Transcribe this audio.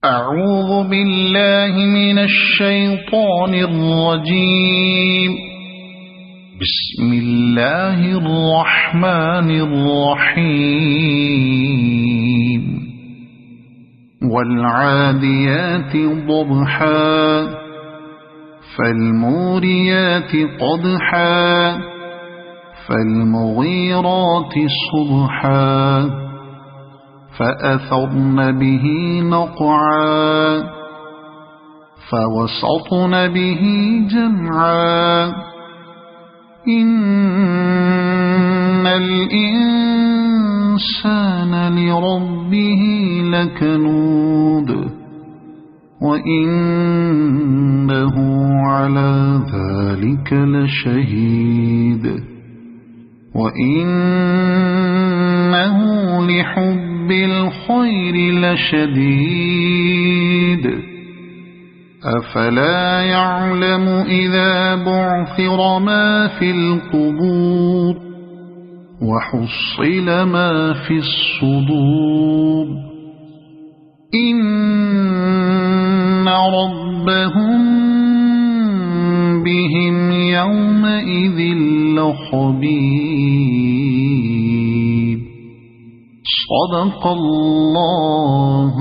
أعوذ بالله من الشيطان الرجيم. بسم الله الرحمن الرحيم. والعاديات ضبحا فالموريات قدحا فالمغيرات صبحا فأثرن به نقعا فوسطن به جمعا إن الإنسان لربه لكنود وإنه على ذلك لشهيد وإنه لحب الخير لشديد أفلا يعلم إذا بعثر ما في القبور وحصل ما في الصدور إن ربهم بهم يومئذ لخبير. صدق الله